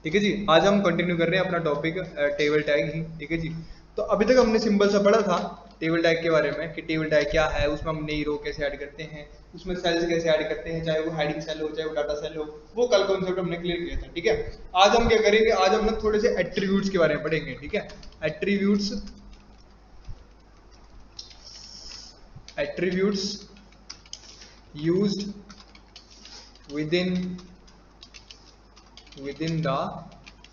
ठीक है जी। आज हम कंटिन्यू कर रहे हैं अपना टॉपिक टेबल टैग ही। ठीक है जी। तो अभी तक हमने सिंपल सा पढ़ा था टेबल टैग के बारे में कि टेबल टैग क्या है, उसमें हम नई रो कैसे ऐड करते हैं, उसमें सेल्स कैसे ऐड करते हैं, चाहे वो हेडिंग सेल हो चाहे वो डाटा सेल हो, वो कल कॉन्सेप्ट हमने क्लियर किया था। ठीक है। आज हम क्या करेंगे, आज हम लोग थोड़े से एट्रीब्यूट्स के बारे में पढ़ेंगे। ठीक है। Attributes attributes used within the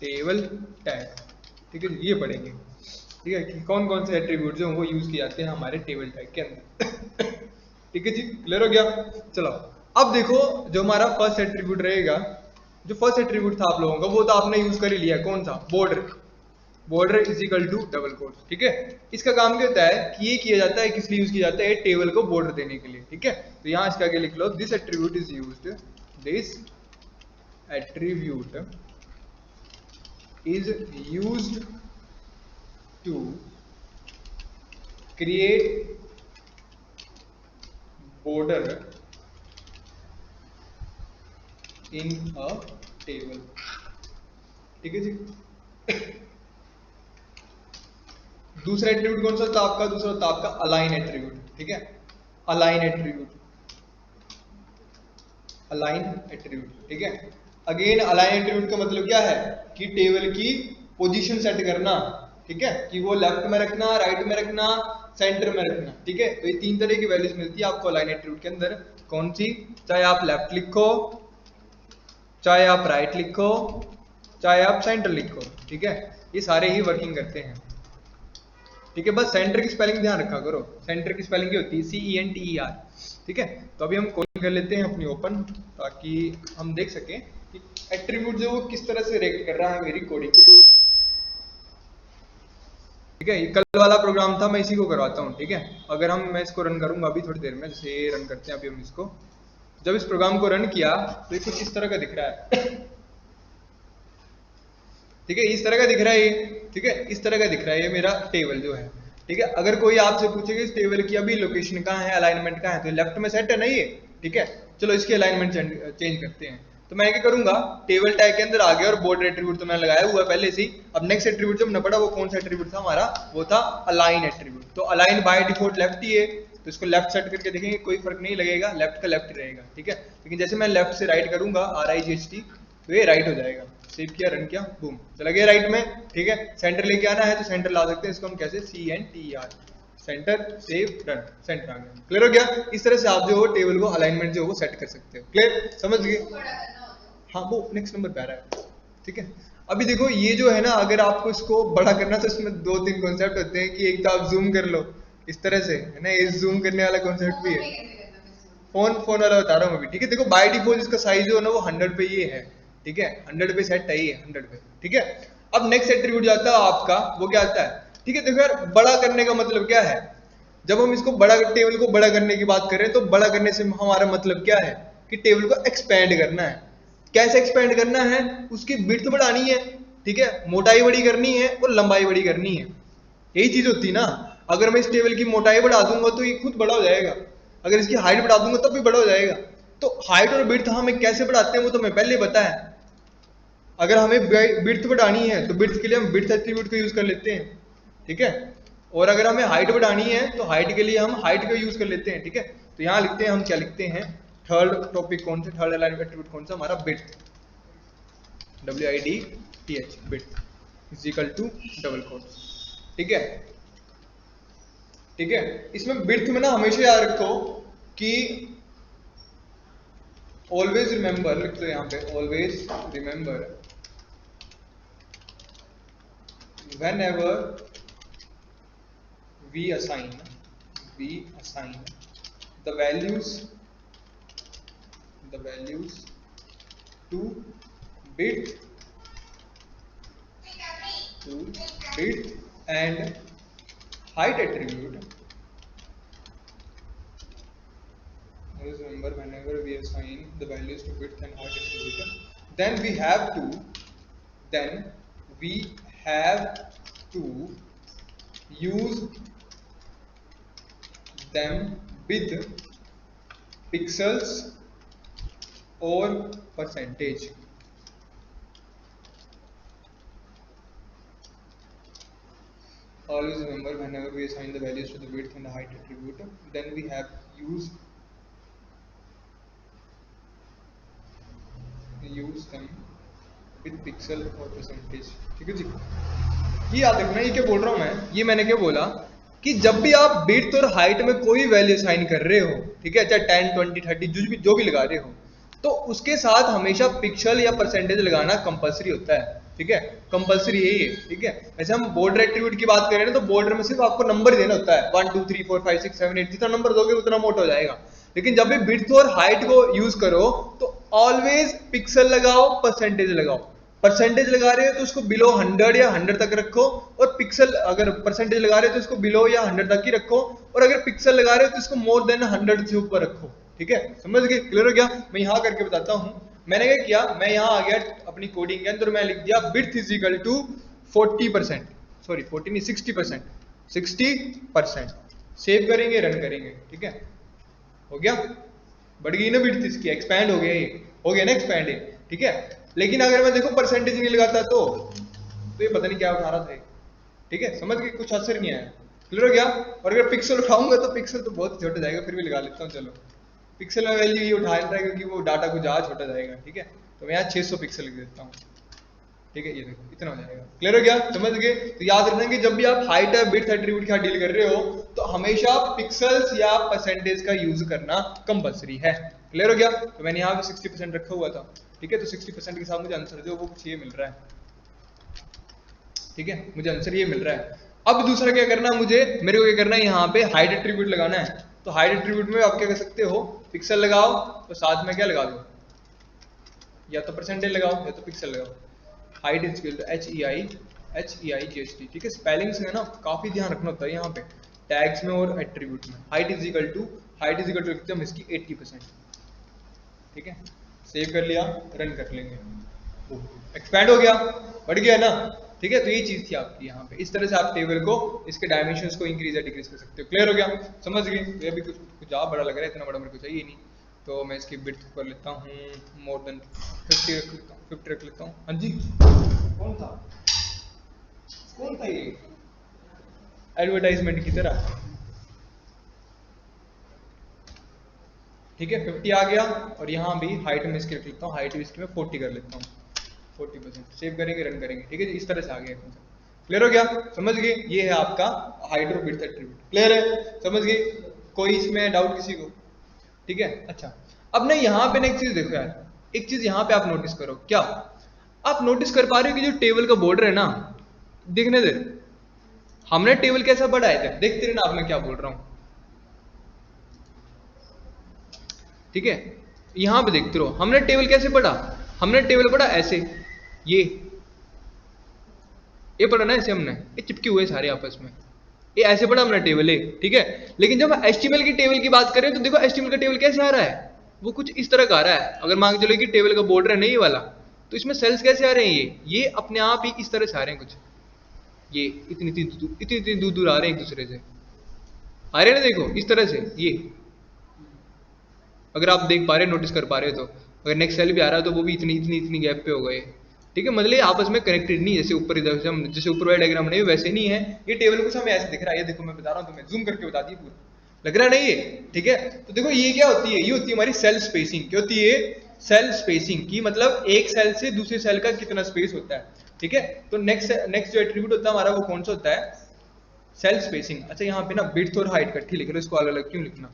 table tag. ठीक है, ये पढ़ेंगे। ठीक है, कि कौन कौन से एट्रीब्यूट जो वो यूज किए जाते हैं हमारे टेबल टैग के अंदर। ठीक है जी, क्लियर हो गया। चलो अब देखो, जो हमारा फर्स्ट एट्रीब्यूट रहेगा, जो फर्स्ट एट्रीब्यूट था आप लोगों का, वो तो आपने यूज कर ही लिया। कौन सा? Border. Border is equal to double quotes. ठीक है। इसका काम क्या होता है कि ये किया जाता है, किस लिए यूज किया जाता है? टेबल को बॉर्डर देने के लिए। ठीक है। तो यहां इसका आगे लिख लो, दिस एट्रीब्यूट इज यूज्ड, दिस attribute is used to create border in a table। ठीक है जी। दूसरा एट्रीब्यूट कौन सा था आपका? दूसरा था आपका अलाइन एट्रीब्यूट। ठीक है। Align attribute, align attribute. ठीक है। अगेन अलाइन एट्रीब्यूट का मतलब क्या है कि टेबल की पोजीशन सेट करना। ठीक है, कि वो लेफ्ट में रखना, राइट में रखना, सेंटर में रखना। ठीक है। तो ये तीन तरह की वैल्यूज मिलती है आपको अलाइन एट्रीब्यूट के अंदर। कौन सी? चाहे आप लेफ्ट लिखो, चाहे आप राइट लिखो, चाहे आप सेंटर लिखो। ठीक है, ये सारे ही वर्किंग करते हैं। ठीक है। बस सेंटर की स्पेलिंग ध्यान रखा करो, सेंटर की स्पेलिंग क्या होती है? CENTER। ठीक है। तो अभी हम कोडिंग कर लेते हैं अपनी ओपन, ताकि हम देख सकें कि एट्रीब्यूट जो वो किस तरह से रिएक्ट कर रहा है मेरी कोडिंग। ठीक है। ये कल वाला प्रोग्राम था, मैं इसी को करवाता हूँ। ठीक है। अगर मैं इसको रन करूंगा अभी थोड़ी देर में, जैसे ये रन करते हैं अभी हम इसको। जब इस प्रोग्राम को रन किया तो ये कुछ इस तरह का दिख रहा है। ठीक है, इस तरह का दिख रहा है ये। ठीक है, इस तरह का दिख रहा है ये मेरा टेबल जो है। ठीक है। अगर कोई आपसे पूछेगा इस टेबल की अभी लोकेशन कहाँ है, अलाइनमेंट कहाँ है, तो लेफ्ट में सेट है ना ये। ठीक है। चलो इसकी अलाइनमेंट चेंज करते हैं। तो मैं क्या करूंगा, टेबल टैग के अंदर आ गया और बॉर्डर एट्रीब्यूट तो मैंने लगाया हुआ है पहले से ही। अब नेक्स्ट एट्रीब्यूट जब हमने पढ़ा वो कौन सा एट्रीब्यूट था हमारा? वो था अलाइन एट्रीब्यूट। तो अलाइन बाय डिफॉल्ट लेफ्ट ही है, तो इसको लेफ्ट सेट करके देखेंगे, कोई फर्क नहीं लगेगा, लेफ्ट का लेफ्ट रहेगा। ठीक है। लेकिन जैसे मैं लेफ्ट से राइट करूंगा, RIGHT, तो ये राइट हो जाएगा। सेव किया, रन किया, बूम, चला गया राइट में। ठीक है। सेंटर लेके आना है तो सेंटर ला सकते हैं, इसको हम कैसे? CNTR, center, save, run, center आ गया। क्लियर हो गया। इस तरह से आप जो हो टेबल को अलाइनमेंट जो वो सेट कर सकते हो। क्लियर, समझ गए? हाँ, वो नेक्स्ट नंबर पे आ रहा है। ठीक है। अभी देखो ये जो है ना, अगर आपको इसको बड़ा करना तो इसमें दो तीन कॉन्सेप्ट होते हैं कि एक तो आप जूम कर लो इस तरह से, है ना, ये जूम करने वाला कॉन्सेप्ट भी है। फोन वाला बता रहा हूँ अभी। ठीक है। देखो बाय डिफॉल्ट इसका साइज जो है ना वो 100 पे ये है। ठीक है, 100 पे सेट है ये, 100 पे। ठीक है। अब नेक्स्ट एट्रीब्यूट जाता है आपका, वो क्या आता है? ठीक है। देखो यार, बड़ा करने का मतलब क्या है? जब हम इसको बड़ा टेबल को बड़ा करने की बात करें तो बड़ा करने से हमारा मतलब क्या है कि टेबल को एक्सपेंड करना है। कैसे एक्सपेंड करना है? उसकी विड्थ बढ़ानी है। ठीक है, मोटाई बड़ी करनी है और लंबाई बड़ी करनी है। यही चीज होती है ना। अगर मैं इस टेबल की मोटाई बढ़ा दूंगा तो ये खुद बड़ा हो जाएगा, अगर इसकी हाइट बढ़ा दूंगा तब भी बड़ा हो जाएगा। तो हाइट और विड्थ हमें कैसे बढ़ाते हैं वो तो मैं पहले बताया। अगर हमें विड्थ बढ़ानी है तो विड्थ के लिए हम विड्थ एट्रीब्यूट को यूज कर लेते हैं। ठीक है। और अगर हमें हाइट बढ़ानी है तो हाइट के लिए हम हाइट का यूज कर लेते हैं। ठीक है। तो यहां लिखते हैं हम, क्या लिखते हैं? थर्ड टॉपिक कौन सा, थर्ड अलाइन एट्रीब्यूट कौन सा हमारा? Width, WIDTH, width is equal to double quotes. ठीक है। ठीक है। इसमें विड्थ में ना हमेशा याद रखो कि ऑलवेज रिमेंबर, लिख दो यहाँ पे, always remember whenever we assign the values to width and height attribute. Always remember whenever we assign the values to width and height attribute, then we have to use them with pixels or percentage। always remember whenever we assign the values to the width and the height attribute, then we have use them with pixel और percentage। ठीक है जी, ये याद रखना। ये क्या बोल रहा हूं मैं, ये मैंने क्या बोला कि जब भी आप विड्थ और हाइट में कोई वैल्यू असाइन कर रहे हो, ठीक है, चाहे 10 20 30 जो भी लगा रहे हो, तो उसके साथ हमेशा पिक्सल या परसेंटेज लगाना कंपलसरी होता है। ठीक है, कंपलसरी यही है। ठीक है, ऐसे हम बॉर्डर एट्रीब्यूट की बात करें ना, तो बॉर्डर में सिर्फ आपको नंबर देना होता है 1 2 3 4 5 6 7 8, जितना नंबर दोगे उतना मोटा हो जाएगा। लेकिन जब भी विड्थ और हाइट को यूज करो तो ऑलवेज पिक्सल लगाओ, परसेंटेज लगाओ। परसेंटेज लगा रहे हो तो उसको बिलो 100 या 100 तक रखो, और पिक्सल अगर परसेंटेज लगा रहे हो तो उसको बिलो या 100 तक ही रखो, और अगर पिक्सल लगा रहे हो तो इसको मोर देन 100 से ऊपर रखो। ठीक है, समझ गए, क्लियर हो गया। मैं यहाँ करके बताता हूँ। मैंने क्या किया, मैं यहाँ आ गया अपनी कोडिंग के अंदर, मैं लिख दिया width is equal to 40%, sorry 40 नहीं 60%। सेव करेंगे, रन करेंगे। ठीक है, हो गया, बढ़ गई ना विड्थ इसकी, एक्सपैंड हो गया, ये हो गया ना एक्सपैंड है। ठीक है, लेकिन अगर मैं देखो परसेंटेज नहीं लगाता तो ये पता नहीं क्या उठा रहा था। ठीक है, समझ गए, कुछ असर नहीं आया, क्लियर हो गया। और अगर पिक्सल उठाऊंगा तो पिक्सल तो बहुत छोटा जाएगा, फिर भी लगा लेता हूँ। चलो, पिक्सल में वैल्यू ये उठा लेता है क्योंकि वो डाटा कुछ ज्यादा छोटा जाएगा। ठीक है, तो मैं यहाँ 600 पिक्सल लिख देता हूँ। ठीक है, ये देखो इतना हो जाएगा, क्लियर हो गया, समझ गए। तो याद रखना कि जब भी आप हाइट या विड्थ एट्रीब्यूट का डील कर रहे हो तो हमेशा पिक्सल्स या परसेंटेज का यूज करना कंपलसरी है। क्लियर हो गया। तो मैंने यहाँ पे 60% रखा हुआ था। ठीक है, तो 60% के साथ मुझे आंसर जो वो कुछ ये मिल रहा है। ठीक है, मुझे आंसर ये मिल रहा है। अब दूसरा क्या करना है, मेरे को क्या करना है, यहाँ पे हाइट एट्रीब्यूट लगाना है। तो हाइट एट्रीब्यूट में आप क्या कर सकते हो, पिक्सल लगाओ तो साथ में क्या लगा दो, या तो परसेंटेज लगाओ या तो पिक्सल लगाओ। Height is equal to HEIGHT। ठीक है, स्पेलिंग्स में ना काफी ध्यान रखना होता है यहाँ पे, टैग्स में और एट्रीब्यूट में। हाइट इज इक्वल टू एकदम इसकी 80%। ठीक है, सेव कर लिया, रन कर लेंगे, एक्सपैंड हो गया, बढ़ गया ना। ठीक है, तो ये चीज थी आपकी यहाँ पे। इस तरह से आप टेबल को, इसके डायमेंशंस को इंक्रीज या डिक्रीज कर सकते हो। क्लियर हो गया, समझ गए। तो ये भी कुछ ज्यादा बड़ा लग रहा है, इतना बड़ा मेरे को चाहिए नहीं, तो मैं इसकी विड्थ कर लेता हूँ मोर देन 50 रख लेता हूँ, 50 रख लेता हूँ। हाँ जी, कौन था ये एडवर्टाइजमेंट की तरह। ठीक है, 50 आ गया, और यहाँ भी हाइट में इसकी रख लेता हूँ, हाइट इसकी मैं 40 कर लेता हूँ, 40%। सेव करेंगे, रन करेंगे। ठीक है, इस तरह से आ गया। क्लियर हो गया, समझ गए। ये है आपका हाइट और विड्थ एट्रीब्यूट। क्लियर है, समझ गए, कोई इसमें डाउट किसी को। ठीक है, अच्छा, अब ना यहाँ पे ना एक चीज देखो यार, एक चीज यहाँ पे आप नोटिस करो। क्या आप नोटिस कर पा रहे हो कि जो टेबल का बॉर्डर है ना, देखने दे, हमने टेबल कैसा बढ़ाया था, देखते रहे ना आप, मैं क्या बोल रहा हूं। ठीक है, यहां पे देखते रहो, हमने टेबल कैसे पढ़ा, हमने टेबल पढ़ा ऐसे, ये पढ़ा ना ऐसे, हमने ये चिपके हुए सारे आपस में, ये ऐसे पढ़ा हमने टेबल है। ठीक है, लेकिन जब HTML की टेबल की बात करें तो देखो HTML का टेबल कैसे आ रहा है, वो कुछ इस तरह का आ रहा है। अगर मान के चलो कि टेबल का बॉर्डर है नहीं ये वाला, तो इसमें सेल्स कैसे आ रहे हैं, ये अपने आप ही इस तरह से आ रहे हैं कुछ, ये इतनी दूर आ रहे हैं एक दूसरे से, आ रहे हैं ना, देखो इस तरह से। ये अगर आप देख पा रहे, नोटिस कर पा रहे हो, तो अगर नेक्स्ट सेल भी आ रहा है तो वो भी इतनी गैप पे हो गए। ठीक है, मतलब आपस में कनेक्टेड नहीं, जैसे ऊपर इधर से हम जैसे ऊपर वाले डायग्राम नहीं वैसे नहीं है। ये टेबल कुछ हमें ऐसे दिख रहा है, ये देखो मैं बता रहा हूँ तुम्हें, जूम करके बता दी पूरा, लग रहा नहीं है। ठीक है, तो देखो ये क्या होती है, ये होती है हमारी सेल स्पेसिंग। क्या होती है, सेल स्पेसिंग की मतलब एक सेल से दूसरे सेल का कितना स्पेस होता है। ठीक है, तो नेक्स्ट जो एट्रीब्यूट होता है हमारा वो कौन सा होता है, सेल स्पेसिंग। अच्छा, यहाँ पे ना विड्थ और हाइट इकट्ठी लिख रहे हो, इसको अलग अलग क्यों लिखना।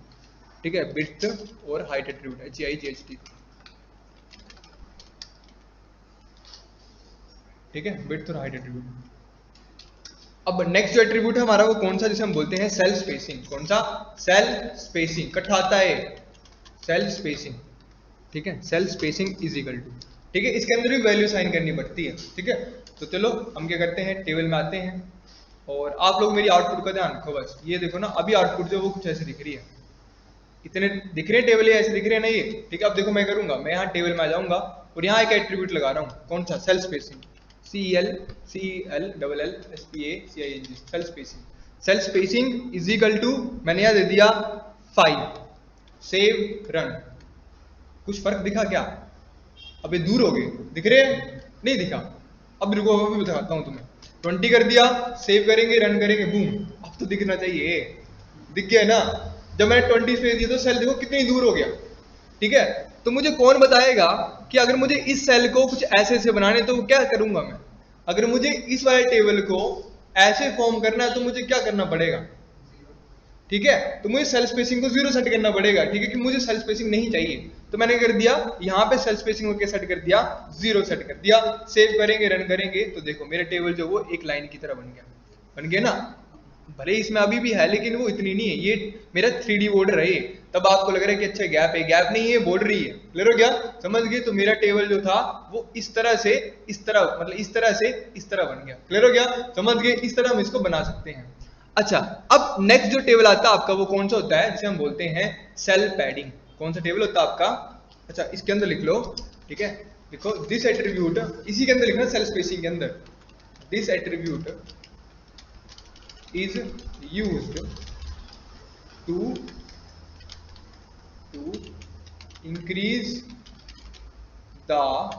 ठीक है, विड्थ और हाइट एट्रीब्यूट HEIGHT। ठीक है, विड्थ और हाइट एट्रीब्यूट। अब नेक्स्ट जो एट्रीब्यूट है हमारा वो कौन सा, जिसे हम बोलते हैं सेल स्पेसिंग। कौन सा, सेल स्पेसिंग, इकट्ठा आता है सेल स्पेसिंग। ठीक है, cell spacing is equal to, ठीक है, इसके अंदर भी वैल्यू साइन करनी पड़ती है। ठीक है, तो चलो हम क्या करते हैं, टेबल में आते हैं, और आप लोग मेरी आउटपुट का ध्यान रखो बस। ये देखो ना, अभी आउटपुट जो वो कुछ ऐसे दिख रही है, इतने दिख रहे हैं टेबल, ऐसे दिख रहे हैं ना ये। ठीक है, अब देखो मैं करूंगा, मैं यहाँ टेबल में आ जाऊंगा और यहाँ एक एट्रीब्यूट लगा रहा हूँ, कौन सा, cell spacing, CELSPACING, cell spacing. Cell spacing is equal to, मैंने यहाँ दे दिया 5, सेव रन। कुछ फर्क दिखा क्या, अबे दूर हो गए, दिख रहे हैं, नहीं दिखा। अब रुको, अभी बताता हूँ तुम्हें। 20 कर दिया, सेव करेंगे, रन करेंगे, बूम, अब तो दिखना चाहिए, दिख गया ना। जब मैंने 20 स्पेस दिया तो सेल देखो कितनी दूर हो गया, ठीक है। तो मुझे कौन बताएगा कि अगर मुझे इस सेल को कुछ ऐसे ऐसे बनाने तो क्या करूंगा मैं। अगर मुझे इस वाले टेबल को ऐसे फॉर्म करना है तो मुझे क्या करना पड़ेगा, ठीक है। तो मुझे सेल स्पेसिंग को 0 सेट करना पड़ेगा, ठीक है, कि मुझे सेल स्पेसिंग नहीं चाहिए। तो मैंने कर दिया यहाँ पे सेल स्पेसिंग को सेट कर दिया, 0 सेट कर दिया, सेव करेंगे, रन करेंगे, तो देखो मेरा टेबल जो वो एक लाइन की तरह बन गया ना। भले इसमें अभी भी है लेकिन वो इतनी नहीं है, ये मेरा 3D बॉर्डर है ये। तब आपको लग रहा है कि अच्छा गैप है, गैप नहीं है, बॉर्डर ही है। क्लियर हो गया, समझ गए। तो मेरा टेबल जो था वो इस तरह से इस तरह, मतलब इस तरह से इस तरह बन गया। क्लियर हो गया, समझ गए। इस तरह हम इसको बना सकते हैं। अच्छा, अब नेक्स्ट जो टेबल आता है आपका वो कौन सा होता है, जिसे हम बोलते हैं सेल पैडिंग। कौन सा टेबल होता है आपका, अच्छा इसके अंदर लिख लो, ठीक है, देखो दिस एट्रीब्यूट, इसी के अंदर लिखना सेल स्पेसिंग के अंदर, this attribute is used to increase the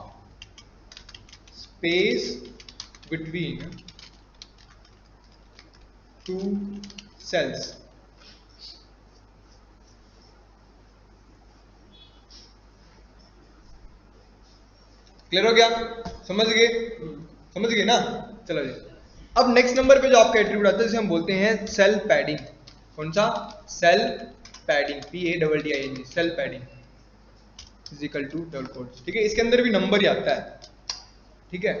space between two cells। Clear हो गया, समझ गए ना। चलो जी, अब नेक्स्ट नंबर पे जो आपका एट्रीब्यूट आता है जिसे हम बोलते हैं सेल पैडिंग। कौन सा, cell padding, PADDING, cell padding is equal to double quotes, ठीक है। इसके अंदर भी नंबर ही आता है, ठीक है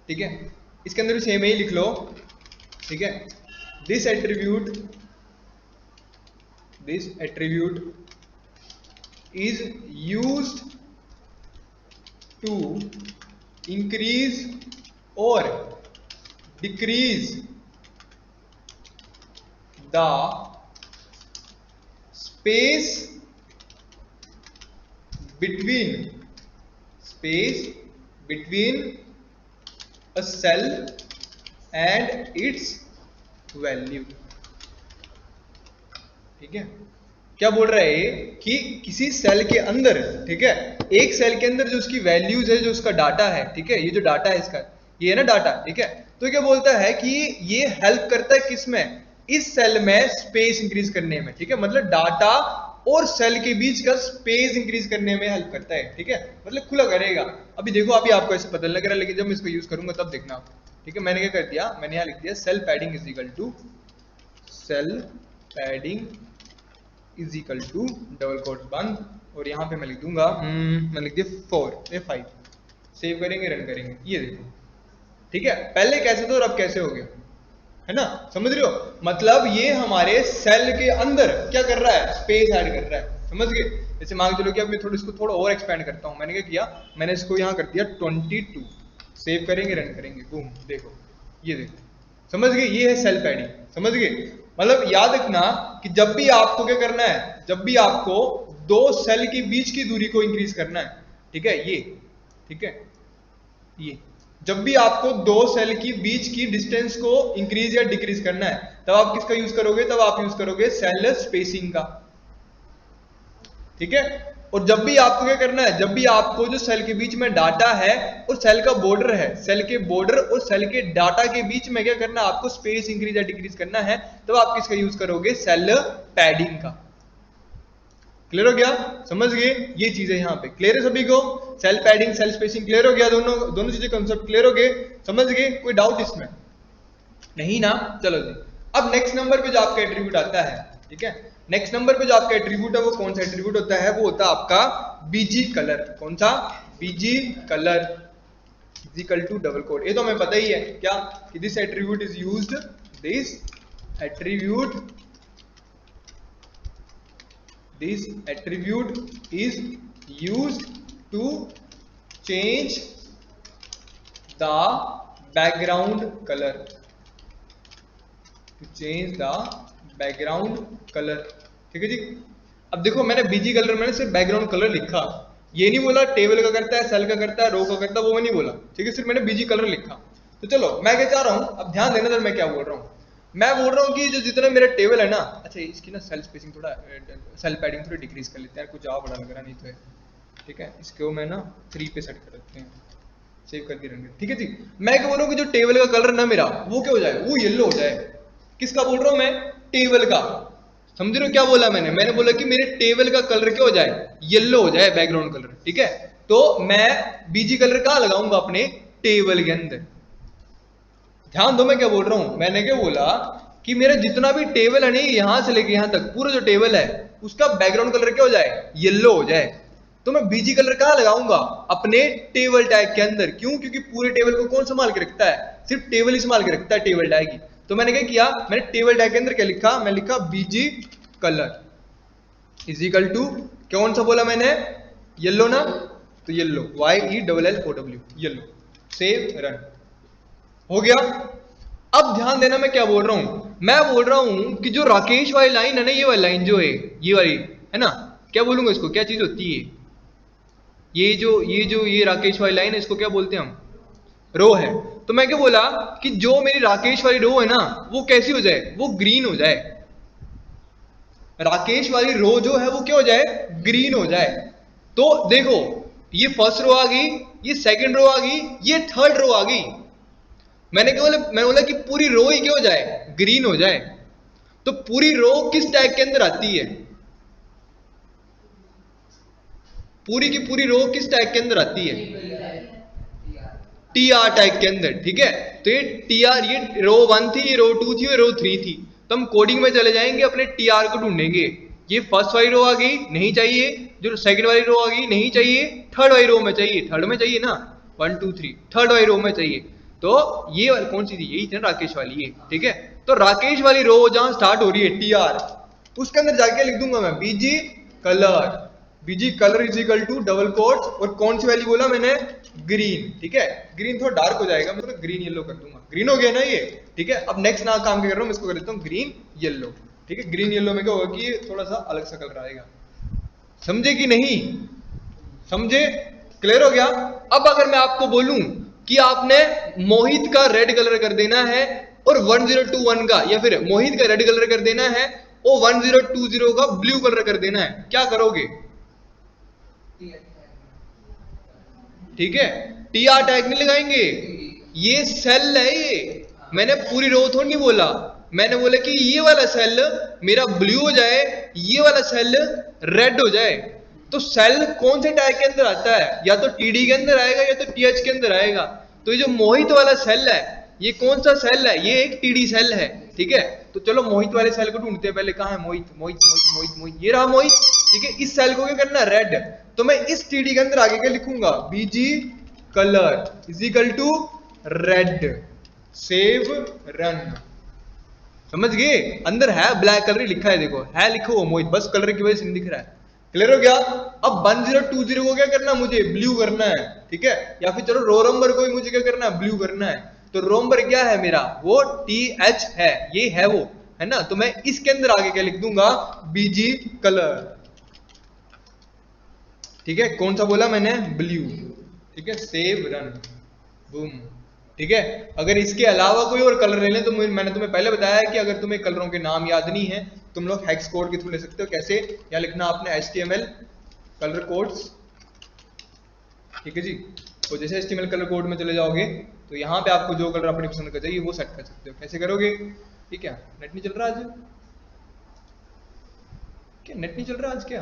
ठीक है, इसके अंदर भी सेम ही लिख लो, ठीक है। This attribute is used to increase or decrease the space between a cell and its value, ठीक है। क्या बोल रहा है ये कि किसी सेल के अंदर, ठीक है, एक सेल के अंदर जो उसकी वैल्यूज है, जो उसका डाटा है, ठीक है, ये जो डाटा है इसका, ये है ना डाटा, ठीक है। तो क्या बोलता है कि ये हेल्प करता है किसमें, इस सेल में स्पेस इंक्रीज करने में, ठीक है। मतलब डाटा और सेल के बीच का स्पेस इंक्रीज करने में हेल्प करता है, ठीक है, मतलब खुला करेगा। अभी देखो अभी आपको ऐसे पता लग रहा है, लेकिन जब मैं इसको यूज करूंगा तब देखना आप, ठीक है। मैंने क्या कर दिया, मैंने यहाँ लिख दिया cell padding is equal to double quotes बंद, और यहाँ पे मैं लिख दूंगा मैं लिख दिया 5, सेव करेंगे, रन करेंगे, ये देखो, ठीक है। पहले कैसे था और अब कैसे हो गया, है ना, समझ रहे हो। मतलब ये हमारे सेल के अंदर क्या कर रहा है, स्पेस ऐड कर रहा है, समझ गए। जैसे मान चलो कि अब मैं इसको थोड़ा और एक्सपेंड करता हूँ। मैंने क्या किया, मैंने इसको यहाँ कर दिया 22, सेव करेंगे, रन करेंगे, बूम, देखो, ये देखो, समझ गए, ये है सेल पैडिंग, समझ गए। मतलब याद रखना कि जब भी आपको क्या करना है, जब भी आपको दो सेल के बीच की दूरी को इंक्रीज करना है, ठीक है, ये, ठीक है, ये जब भी आपको दो सेल की बीच की डिस्टेंस को इंक्रीज या डिक्रीज करना है, तब आप किसका यूज करोगे, तब आप यूज करोगे सेल स्पेसिंग का, ठीक है। और जब भी आपको क्या करना है, जब भी आपको जो सेल के बीच में डाटा है और सेल का बॉर्डर है, सेल के बॉर्डर और सेल के डाटा के बीच में क्या करना है, आपको स्पेस इंक्रीज या डिक्रीज करना है, तब आप किसका यूज करोगे, सेल पैडिंग का। क्लियर हो गया, समझ गए, ये चीजें यहाँ पे क्लियर है सभी को। Cell padding, cell spacing clear हो गया, दोनों चीजें कंसेप्ट क्लियर हो गए, समझ गए, कोई डाउट इसमें नहीं ना। चलो जी, अब नेक्स्ट नंबर पे जो आपका एट्रीब्यूट आता है, ठीक है, नेक्स्ट नंबर पे जो आपका एट्रीब्यूट है वो कौन सा एट्रीब्यूट होता है, वो होता है आपका बीजी कलर। कौन सा, BG colour is equal to double quote. ये तो हमें पता ही है क्या, कि this attribute is used, this attribute is used to change the background colour, ठीक है जी। अब देखो मैंने बीजी कलर, मैंने सिर्फ बैकग्राउंड कलर लिखा, ये नहीं बोला टेबल का करता है, सेल का करता है, रो का करता है, वो मैं नहीं बोला, ठीक है, सिर्फ मैंने बीजी कलर लिखा। तो चलो मैं क्या चाह रहा हूँ, अब ध्यान देना सर मैं क्या बोल रहा हूँ। मैं बोल रहा हूँ कि जो जितना मेरा टेबल है ना, अच्छा इसकी ना सेल स्पेसिंग थोड़ा, सेल पैडिंग थोड़ी डिक्रीज कर लेते हैं, कुछ ज्यादा बड़ा लग रहा नहीं तो है, ठीक है, इसको मैं ना 3 पे सेट कर देते हैं, सेव कर दी रंग, ठीक है जी। मैं क्या बोल रहा हूँ कि जो टेबल का कलर ना मेरा वो क्या हो जाए, वो येलो हो जाए। किसका बोल रहा हूं मैं, टेबल का। समझ रहे हो क्या बोला मैंने, मैंने बोला कि मेरे टेबल का कलर क्या हो जाए, येलो हो जाए, बैकग्राउंड कलर, ठीक है। तो मैं बीजी कलर कहां लगाऊंगा, अपने टेबल के अंदर। ध्यान दो मैं क्या बोल रहा हूं, मैंने क्या बोला कि मेरा जितना भी टेबल है नहीं, यहां से लेके यहां तक पूरा जो टेबल है उसका बैकग्राउंड कलर क्या हो जाए, येलो हो जाए। तो मैं बीजी कलर कहां लगाऊंगा, अपने टेबल टैग के अंदर। क्यों, क्योंकि पूरे टेबल को कौन संभाल के रखता है, सिर्फ टेबल ही संभाल के रखता है टेबल टैग ही। तो मैंने क्या किया, मैंने टेबल टैग के अंदर क्या लिखा, मैं लिखा BG colour is equal to, कौन सा बोला मैंने, येलो ना, तो yellow, YELLOW, yellow. Save run, हो गया। अब ध्यान देना मैं क्या बोल रहा हूं, मैं बोल रहा हूं कि जो राकेश वाली लाइन है ना, ये वाली लाइन जो है, ये वाली है ना, क्या बोलूंगा इसको, क्या चीज होती है ये राकेश वाली लाइन है, इसको क्या बोलते हैं हम, रो है। तो मैं क्या बोला कि जो मेरी राकेश वाली रो है ना, वो कैसी हो जाए, वो ग्रीन हो जाए। राकेश वाली रो जो है वो क्या हो जाए, ग्रीन हो जाए। तो देखो, ये फर्स्ट रो आ गई, ये सेकंड रो आ गई, ये थर्ड रो आ गई। मैंने बोला कि पूरी रो ही क्या हो जाए, ग्रीन हो जाए। तो पूरी रो किस टैग के अंदर आती है, पूरी की पूरी रो किस टैग के अंदर आती है, TR टैग के अंदर, ठीक है। तो ये TR, ये रो 1 थी, ये रो 2 थी, ये रो 3 थी। तो हम कोडिंग में चले जाएंगे, अपने TR को ढूंढेंगे। ये फर्स्ट वाली रो आ गई, नहीं चाहिए। जो सेकंड वाली रो आ गई, नहीं चाहिए। थर्ड वाली रो में चाहिए, थर्ड में चाहिए ना, 1 2 3, थर्ड वाली रो में चाहिए। तो ये वाली कौन सी थी, यही थी ना राकेश वाली, ये, ठीक है। तो राकेश वाली रो जहां स्टार्ट हो रही है TR, उसके अंदर जाके लिख दूंगा मैं BG colour, BG colour is equal to double quotes, और कौन सी वैल्यू बोला मैंने, ग्रीन, ठीक है। ग्रीन थोड़ा डार्क हो जाएगा, मैं तो ग्रीन येलो कर दूंगा, ग्रीन हो गया ना ये, ठीक है। अब नेक्स्ट ना काम क्या कर रहा हूं, इसको कर देता हूं ग्रीन येलो, ठीक है। ग्रीन येलो में क्या होगा कि ये थोड़ा सा अलग सा कलर आएगा। समझे कि नहीं, समझे, क्लियर हो गया। अब अगर मैं आपको बोलूं कि आपने मोहित का रेड कलर कर देना है, और 1021 का, या फिर मोहित का रेड कलर कर देना है, और 1020 का ब्लू कलर कर देना है, क्या करोगे, ठीक है। TR टैग नहीं लगाएंगे, ये सेल है, ये मैंने पूरी रो थोड़ी नहीं बोला, मैंने बोला कि ये वाला सेल मेरा ब्लू हो जाए, ये वाला सेल रेड हो जाए। तो सेल कौन से टैग के अंदर आता है, या तो TD के अंदर आएगा, या तो TH के अंदर आएगा। तो ये जो मोहित वाला सेल है, ये कौन सा सेल है, ये एक TD सेल है, ठीक है। तो चलो मोहित वाले सेल को ढूंढते हैं पहले, कहां है मोहित, मोहित मोहित मोहित मोहित, ये रहा मोहित, ठीक है। इस सेल को क्या करना, रेड। तो मैं इस TD के अंदर आगे क्या लिखूंगा, BG colour is equal to red, save run. समझ गए, अंदर है ब्लैक कलर ही लिखा है, देखो है लिखो हो मोहित, बस कलर की वजह से नहीं दिख रहा है। क्लियर हो गया। अब 1020 को क्या करना, मुझे ब्लू करना है, ठीक है। या फिर चलो रो नंबर को भी मुझे क्या करना है, ब्लू करना है। तो रो नंबर क्या है मेरा, वो TH है, ये है वो, है ना। तो मैं इसके अंदर आगे क्या लिख दूंगा, BG कलर, ठीक है। कौन सा बोला मैंने, ब्लू, ठीक है। सेव रन, बूम, ठीक है। अगर इसके अलावा कोई और कलर ले लें, तो मैंने तुम्हें पहले बताया कि अगर तुम्हें कलरों के नाम याद नहीं है, तुम लोग हेक्स कोड के थ्रू ले सकते हो। कैसे, या लिखना आपने HTML कलर कोड्स, ठीक है जी। तो जैसे HTML कलर कोड में चले जाओगे, तो यहाँ पे आपको जो कलर अपनी पसंद का चाहिए वो सेट कर सकते हो। कैसे करोगे, ठीक है। नेट नहीं चल रहा आज, क्या नेट नहीं चल रहा आज, क्या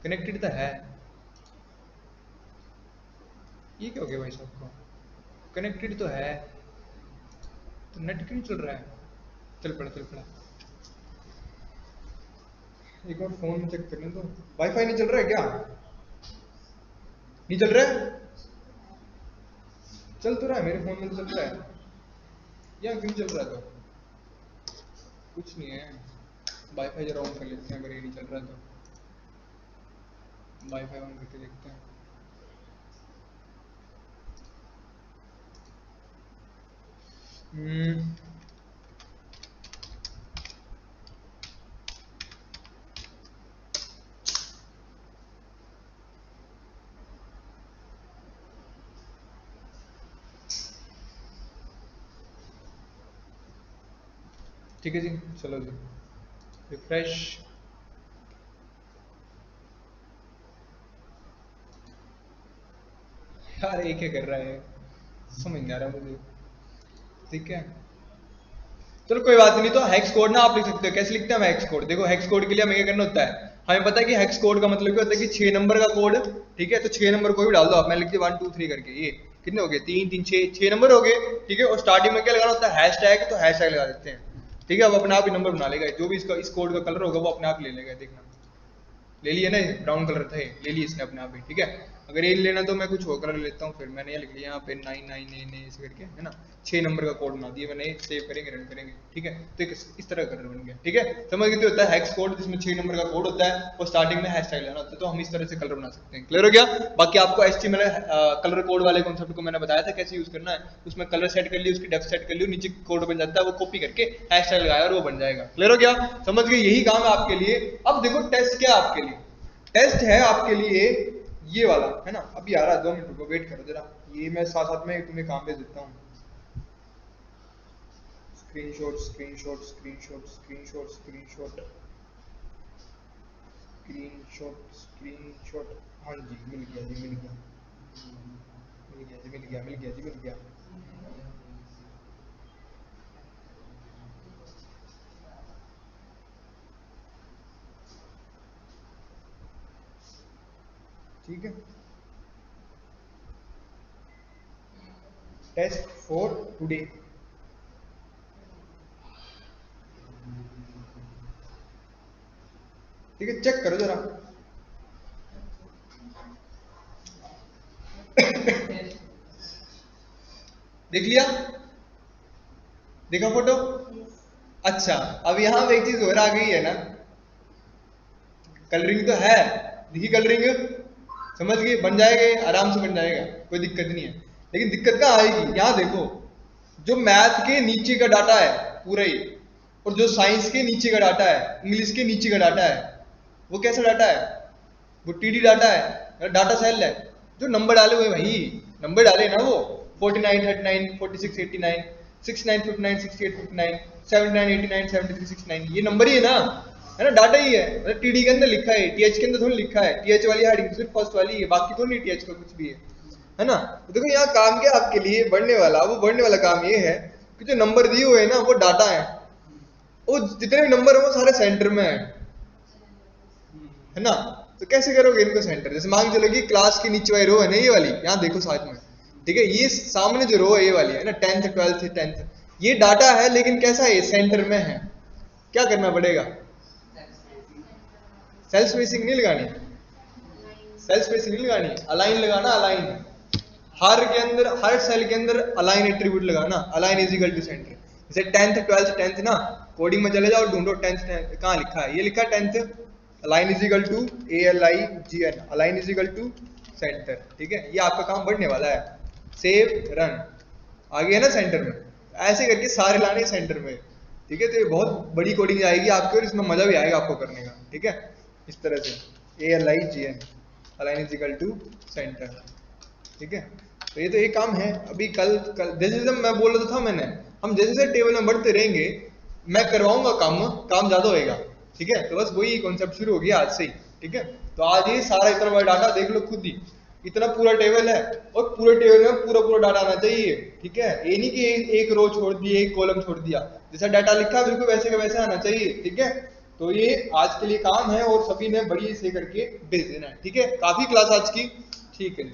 कनेक्टेड तो है, ये क्या हो गया भाई साहब को, कनेक्टेड तो है, तो नेट क्यों नहीं चल रहा है, चल पड़ा चल पड़ा। एक बार फोन में चेक करने दो, वाईफाई नहीं चल रहा है क्या, नहीं चल रहा है, चल तो रहा है मेरे फोन में, तो चल रहा है, या क्यों चल रहा है, तो कुछ नहीं है। वाईफाई जरा ऑन कर लेते हैं, अगर ये नहीं चल रहा तो वाईफाई ऑन करके देखते हैं। ठीक है जी, चलो जी, रिफ्रेश। यार ये क्या कर रहा है, समझ नहीं आ रहा मुझे। ठीक है चलो कोई बात नहीं। तो हेक्स कोड ना आप लिख सकते हो। कैसे लिखते हैं हम हेक्स कोड? देखो हेक्स कोड के लिए हमें क्या करना होता है, हमें पता है कि हेक्स कोड का मतलब क्या होता है कि 6 नंबर का कोड। ठीक है तो 6 नंबर कोई भी डाल दो आप, मैं लिख दिया 1 2 3 करके। ये कितने हो गए, 3 3 6 नंबर हो गए। ठीक है और स्टार्टिंग में क्या लगाना होता है, हैश टैग। तो हैश टैग लगा देते हैं। ठीक है अब अपने आप ही नंबर बना लेगा, जो भी इसका इस कोड का कलर होगा वो अपने आप ले लेगा। देखना ले लिया ना, ब्राउन कलर था ये, ले लिया इसने अपने आप ही। ठीक है अगर ये लेना तो मैं कुछ और कलर लेता हूँ। फिर मैंने ये लिख लिया यहाँ पे 99 ऐसे करके, है ना। 6 नंबर का कोड बना दिया मैंने, सेव करेंगे रन करेंगे। ठीक है तो इस तरह का कलर बन गया। ठीक है समझ गए? होता है हेक्स कोड जिसमें 6 नंबर का कोड होता है, वो स्टार्टिंग में हैशटैग लेना होता है। तो हम इस तरह से कलर बना सकते हैं। क्लियर हो गया? बाकी आपको HTML कलर कोड वाले कॉन्सेप्ट को मैंने बताया था कैसे यूज करना है। उसमें कलर सेट कर लिया, उसकी डेप्थ सेट कर लियो, नीचे कोड बन जाता है, वो कॉपी करके हैशटैग लगाया और वो बन जाएगा। क्लियर हो गया? समझ गए? यही काम है आपके लिए। अब देखो टेस्ट क्या है आपके लिए, टेस्ट है आपके लिए ये वाला, है ना। अभी आ रहा है, 2 मिनट रुको, वेट करो जरा। ये मैं साथ साथ में तुम्हें काम भेज देता हूँ। Screenshot screenshot screenshot screenshot screenshot screenshot screenshot. हाँ जी मिल गया जी, मिल गया मिल गया जी, मिल गया मिल गया जी, मिल गया। ठीक है टेस्ट फॉर टुडे। ठीक है चेक करो जरा। देख लिया? देखा फोटो? अच्छा अब यहाँ पे एक चीज और आ गई है ना, कलरिंग तो है, देखिए कलरिंग समझ गए, बन जाएगा आराम से, बन जाएगा, कोई दिक्कत नहीं है। लेकिन दिक्कत कहाँ आएगी, यहाँ देखो जो मैथ के नीचे का डाटा है पूरा ही, और जो साइंस के नीचे का डाटा है, इंग्लिश के नीचे का डाटा है, वो कैसा डाटा है, वो TD डाटा है, डाटा सेल है। जो नंबर डाले हुए भाई, नंबर डाले ना वो 49 39 46 89 69 59 68 59 79 89 73 69, ये नंबर ही है ना, है ना, डाटा ही है। मतलब TD के अंदर लिखा है, TH के अंदर थोड़ी लिखा है। TH वाली हेडिंग सिर्फ फर्स्ट वाली है, बाकी तो नहीं TH का कुछ भी है ना। तो देखो यहाँ काम क्या आपके लिए बढ़ने वाला, वो बढ़ने वाला काम ये है कि जो नंबर दिए हुए हैं ना वो डाटा है, वो जितने भी नंबर है वो सारे सेंटर में है ना। तो कैसे करोगे इनको सेंटर? जैसे मान चलो कि क्लास के नीचे वाली रो है ना, ये वाली, यहाँ देखो साथ में। ठीक है ये सामने जो रो है ये वाली है ना, 10th 12th 10th, ये डाटा है लेकिन कैसा है, सेंटर में है। क्या करना पड़ेगा? सेल स्पेसिंग नहीं लगानी, सेल स्पेसिंग नहीं लगानी, अलाइन लगाना, अलाइन। हर के अंदर, हर सेल के अंदर अलाइन एट्रीब्यूट लगाना, align is equal to centre. जैसे 10th 12th 10th ना, कोडिंग में चले जाओ, ढूंढो 10th कहाँ लिखा है, ये लिखा है 10th, align is equal to ALIGN, align is equal to centre. ठीक है ये आपका काम बढ़ने वाला है। सेव रन आ गया ना सेंटर में, ऐसे करके सारे लाने सेंटर में। ठीक है तो ये बहुत बड़ी कोडिंग आएगी आपकी और इसमें मजा भी आएगा आपको करने का। ठीक है इस तरह से ALIGN, align is equal to centre. ठीक है तो ये तो एक काम है। अभी कल जैसे जैसे मैं बोल रहा था मैंने, हम जैसे जैसे टेबल में बढ़ते रहेंगे, मैं करवाऊंगा काम ज्यादा होएगा। ठीक है तो बस वही कॉन्सेप्ट शुरू हो गया आज से ही। ठीक है तो आज ये सारा इतना बड़ा डाटा देख लो खुद ही, इतना पूरा टेबल है और पूरे टेबल में पूरा पूरा डाटा आना चाहिए। ठीक है ये नहीं कि एक रो छोड़ दी, एक कॉलम छोड़ दिया, जैसा डाटा लिखा बिल्कुल वैसे का वैसे आना चाहिए। ठीक है तो ये आज के लिए काम है और सभी ने बढ़िया से करके भेज देना है। ठीक है काफी क्लास आज की। ठीक है।